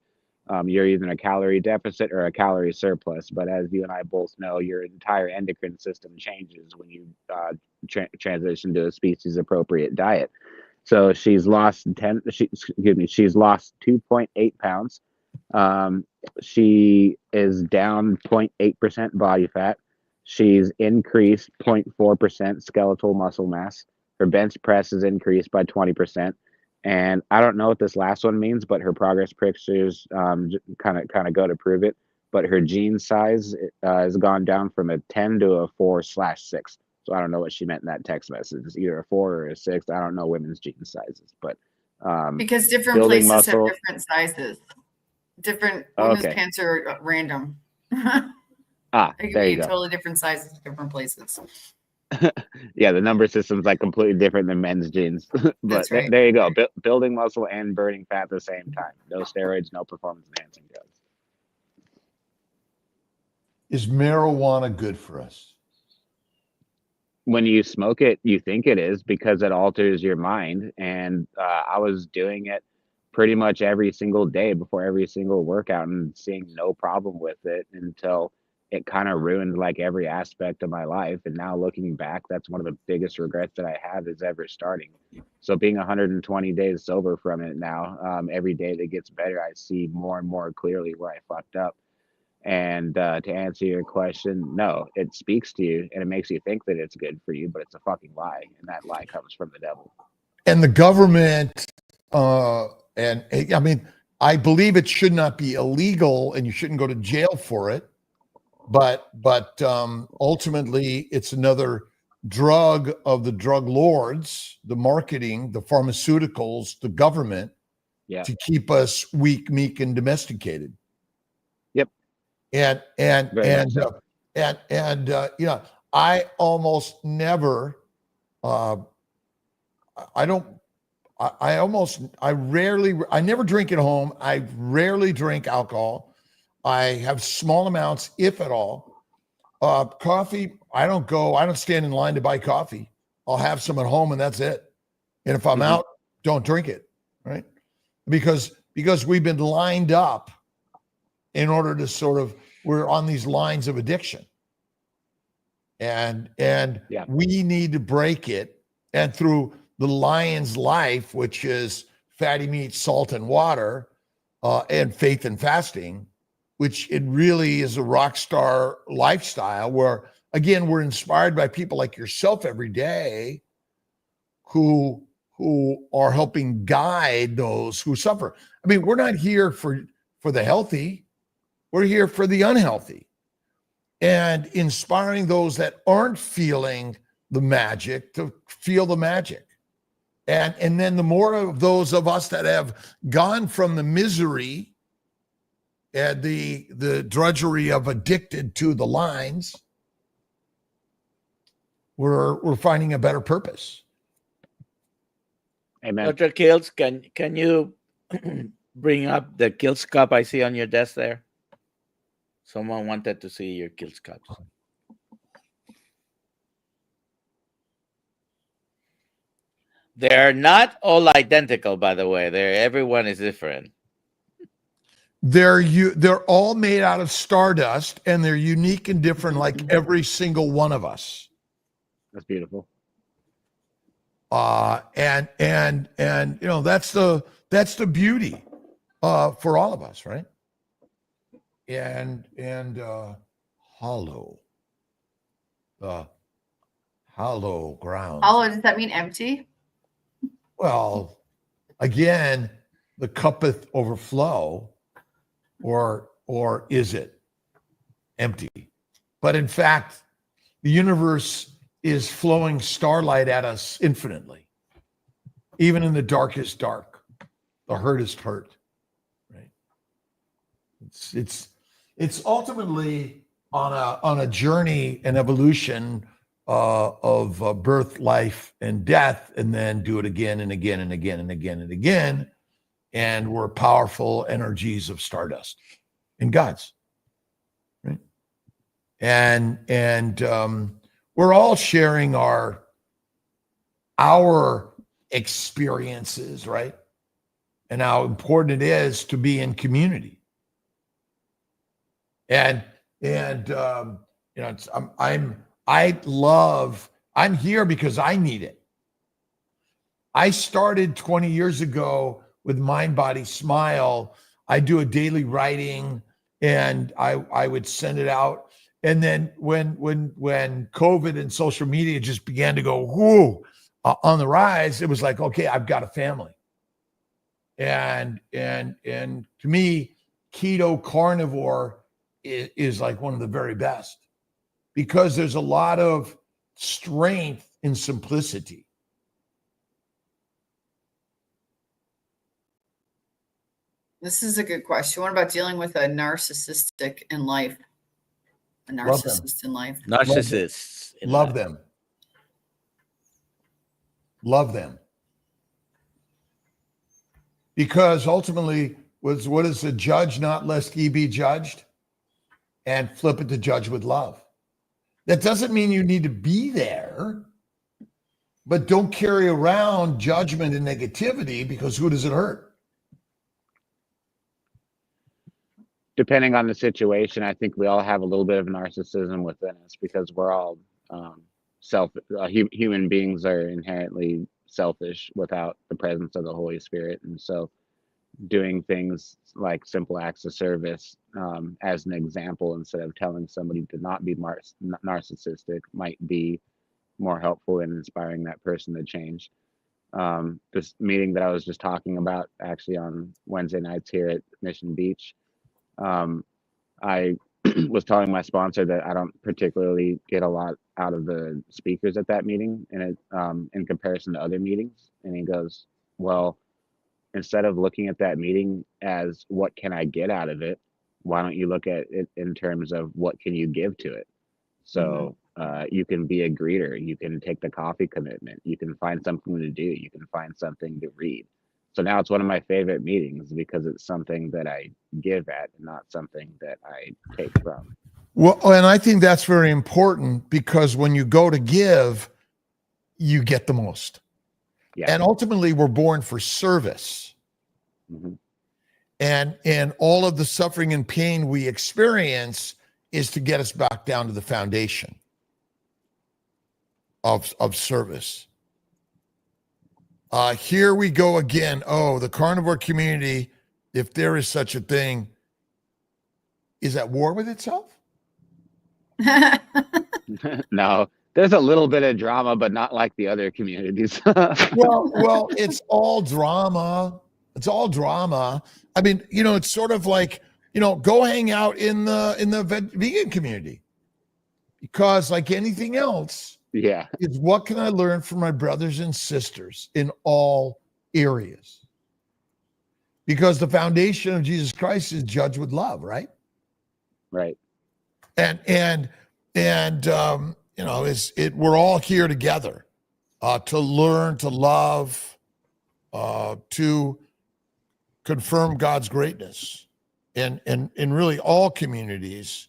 You're either in a calorie deficit or a calorie surplus. But as you and I both know, your entire endocrine system changes when you transition to a species appropriate diet. So she's lost she's lost 2.8 pounds. She is down 0.8% body fat. She's increased 0.4% skeletal muscle mass. Her bench press is increased by 20%. And I don't know what this last one means, but her progress pictures kind of go to prove it. But her jean size has gone down from a 10 to a 4/6. So I don't know what she meant in that text message. It's either a 4 or a 6. I don't know women's jean sizes, but because different building places muscle. have different sizes. Different women's pants are random. It there can you be go. totally different sizes, different places. Yeah, the number system's like completely different than men's jeans. But Right. there you go. Building muscle and burning fat at the same time. No steroids, no performance enhancing drugs. Is marijuana good for us? When you smoke it, you think it is because it alters your mind. And I was doing it pretty much every single day before every single workout and seeing no problem with it until it kind of ruined like every aspect of my life. And now looking back, that's one of the biggest regrets that I have is ever starting. So being 120 days sober from it now, every day that gets better, I see more and more clearly where I fucked up. And to answer your question, no, it speaks to you and it makes you think that it's good for you, but it's a fucking lie. And that lie comes from the devil. And the government, and I mean, I believe it should not be illegal and you shouldn't go to jail for it. But ultimately, it's another drug of the drug lords, the marketing, the pharmaceuticals, the government, to keep us weak, meek, and domesticated. Yep. And I almost never, I never drink at home. I rarely drink alcohol. I have small amounts, if at all. Coffee, I don't stand in line to buy coffee. I'll have some at home and that's it. And if I'm out, don't drink it, right? Because we've been lined up in order to we're on these lines of addiction. And we need to break it. And through the Lion's Life, which is fatty meat, salt, and water, and faith and fasting, which it really is a rock star lifestyle where, again, we're inspired by people like yourself every day who are helping guide those who suffer. I mean, we're not here for the healthy. We're here for the unhealthy and inspiring those that aren't feeling the magic to feel the magic. And then the more of those of us that have gone from the misery and the drudgery of addicted to the lines, we're finding a better purpose. Amen. Dr. Kiltz, can you bring up the Kiltz cup I see on your desk there? Someone wanted to see your Kiltz cups. They're not all identical, by the way. Everyone is different. They're all made out of stardust, and they're unique and different, like every single one of us. That's beautiful. And you know, that's the beauty for all of us, right? And hollow, the hollow ground. Hollow, does that mean empty? Well, again, the cuppeth overflow, or is it empty? But in fact, the universe is flowing starlight at us infinitely, even in the darkest dark, the hurtest hurt. Right? It's ultimately on a journey, an evolution of birth, life, and death, and then do it again and again and again and again and again. And we're powerful energies of stardust in God's, right? And we're all sharing our experiences, right? And how important it is to be in community. And you know, I'm here because I need it. I started 20 years ago with Mind, Body, Smile. I do a daily writing, and I would send it out. And then when COVID and social media just began to go on the rise, it was like, okay, I've got a family. And to me, keto carnivore is like one of the very best, because there's a lot of strength in simplicity. This is a good question. What about dealing with a narcissistic in life? A narcissist in life. Narcissists. Love them. Love them. Because ultimately, what is the judge not lest ye be judged? And flip it to judge with love. That doesn't mean you need to be there, but don't carry around judgment and negativity, because who does it hurt? Depending on the situation, I think we all have a little bit of narcissism within us, because we're all human beings are inherently selfish without the presence of the Holy Spirit. And so doing things like simple acts of service as an example, instead of telling somebody to not be narcissistic, might be more helpful in inspiring that person to change. This meeting that I was just talking about, actually on Wednesday nights here at Mission Beach, I was telling my sponsor that I don't particularly get a lot out of the speakers at that meeting, and in comparison to other meetings. And he goes, well, instead of looking at that meeting as what can I get out of it, why don't you look at it in terms of what can you give to it? So you can be a greeter, you can take the coffee commitment, you can find something to do, you can find something to read. So now it's one of my favorite meetings, because it's something that I give at, and not something that I take from. Well, and I think that's very important, because when you go to give, you get the most. Yeah. And ultimately, we're born for service. Mm-hmm. And all of the suffering and pain we experience is to get us back down to the foundation of service. Here we go again. Oh, the carnivore community, if there is such a thing, is at war with itself? No, there's a little bit of drama, but not like the other communities. Well, it's all drama. It's all drama. I mean, you know, it's sort of like, you know, go hang out in the vegan community, because like anything else, Yeah. is what can I learn from my brothers and sisters in all areas? Because the foundation of Jesus Christ is judged with love, right? Right. And you know, we're all here together to learn, to love, to confirm God's greatness in really all communities.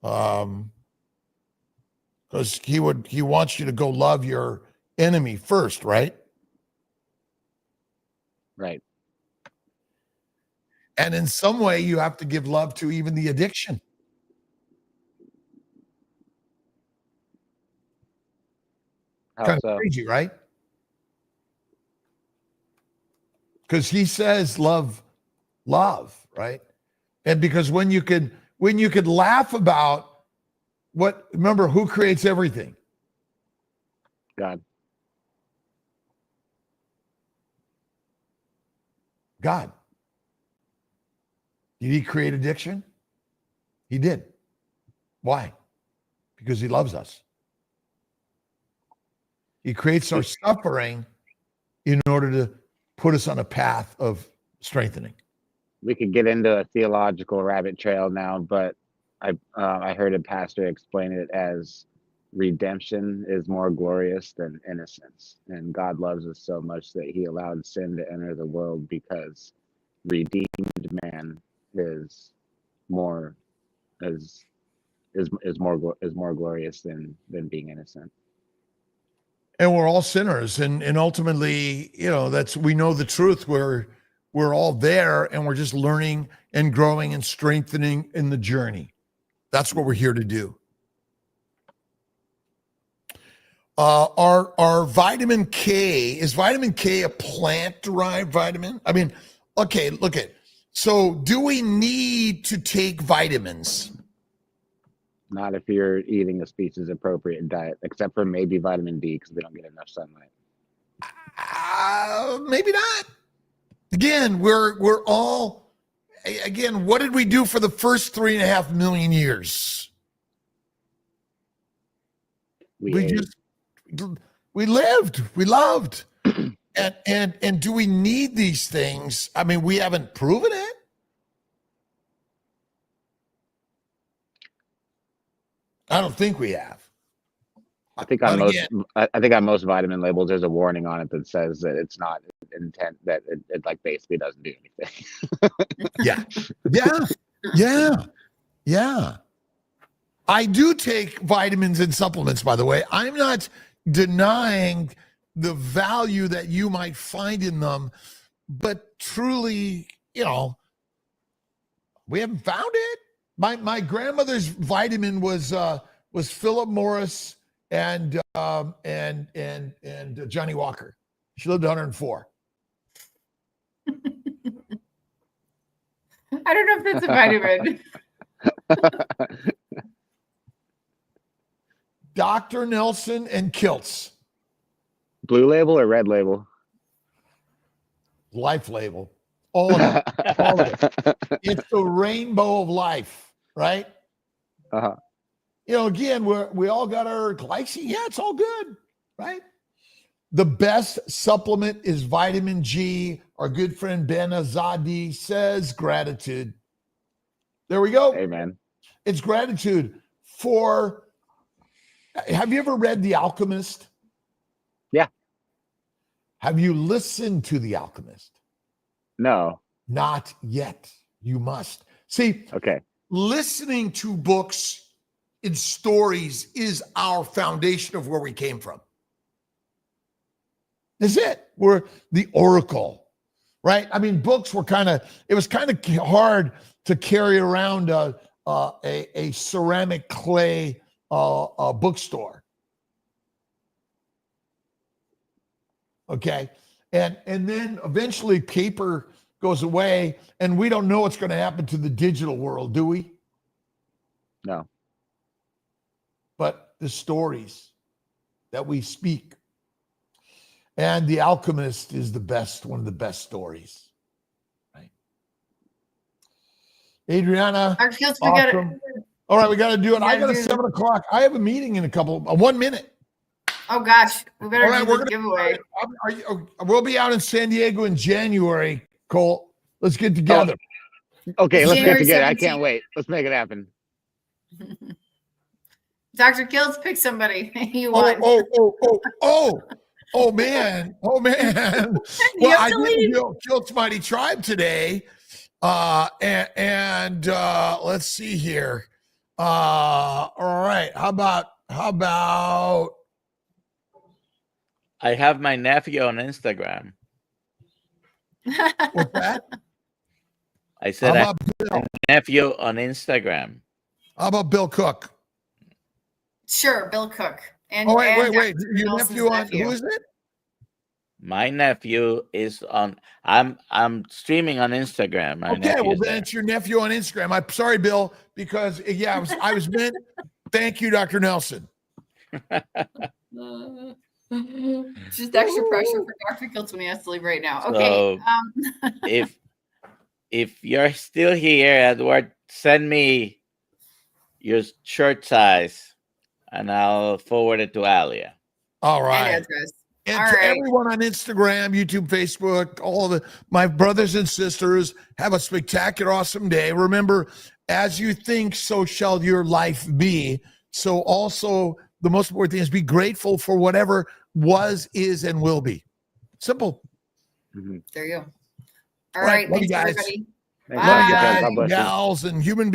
Because he wants you to go love your enemy first, right? Right. And in some way, you have to give love to even the addiction. How Kind so? of crazy, right? Because he says love, right? And because when you could laugh about remember who creates everything? God. God. Did he create addiction? He did. Why? Because he loves us. He creates our suffering in order to put us on a path of strengthening. We could get into a theological rabbit trail now, but I heard a pastor explain it as redemption is more glorious than innocence, and God loves us so much that He allowed sin to enter the world because redeemed man is more more glorious than being innocent. And we're all sinners, and ultimately, we know the truth. We're all there, and we're just learning and growing and strengthening in the journey. That's what we're here to do. Our vitamin K, is vitamin K a plant-derived vitamin? I mean, okay, look at. So, do we need to take vitamins? Not if you're eating a species-appropriate diet, except for maybe vitamin D because we don't get enough sunlight. Maybe not. Again, we're all. Again, what did we do for the first 3.5 million years? We lived. We loved. and do we need these things? I mean, we haven't proven it. I don't think we have. I think on most vitamin labels, there's a warning on it that says that it's not intent, that it like basically doesn't do anything. Yeah. I do take vitamins and supplements, by the way. I'm not denying the value that you might find in them, but truly, we haven't found it. My grandmother's vitamin was Philip Morris and Johnny Walker. She lived 104. I don't know if that's a vitamin. Dr. Nelson and Kiltz. Blue label or red label? Life label. All of it. All of it. It's the rainbow of life, right? Uh-huh. Again, we all got our glycine. Yeah, it's all good, right? The best supplement is vitamin G. Our good friend Ben Azadi says gratitude. There we go. Amen. It's gratitude for. Have you ever read The Alchemist? Yeah. Have you listened to The Alchemist? No. Not yet. You must. See, okay. Listening to books and stories is our foundation of where we came from. Is it? We're the oracle, right? I mean, books were it was kind of hard to carry around a ceramic clay bookstore. Okay. And then eventually paper goes away, and we don't know what's going to happen to the digital world, do we? No. But the stories that we speak. And The Alchemist is one of the best stories. Right. Adriana. Awesome. All right, we got to do it. I got a 7 o'clock. I have a meeting in 1 minute. Oh gosh, we better do the giveaway. We'll be out in San Diego in January, Colt. Let's get together. Okay, let's get together. 17th. I can't wait. Let's make it happen. Dr. Kiltz, pick somebody. You won. Oh man. Oh man. You Well, have I to did leave. Kiltz Mighty Tribe today. And let's see here. All right. How about I have my nephew on Instagram. what's that? I How said I about have Bill? a nephew on Instagram. How about Bill Cook? Sure, Bill Cook. And Oh, wait. Dr. Your Nelson's nephew on who is it? My nephew is on. I'm streaming on Instagram. My Okay, nephew well is then there. it's your nephew on Instagram. I'm sorry, Bill, because yeah, I was meant. Thank you, Dr. Nelson. Just extra pressure for Dr. Kiltz when he has to leave right now. Okay. So, if you're still here, Edward, send me your shirt size, and I'll forward it to Alia. All and right. address. And All to right. everyone on Instagram, YouTube, Facebook, all of my brothers and sisters, have a spectacular, awesome day. Remember, as you think, so shall your life be. So also, the most important thing is be grateful for whatever was, is, and will be. Simple. There you go. All All right, right. love you Thanks, guys. everybody. Thanks, Love you Bye. guys, God bless you. gals, and human beings.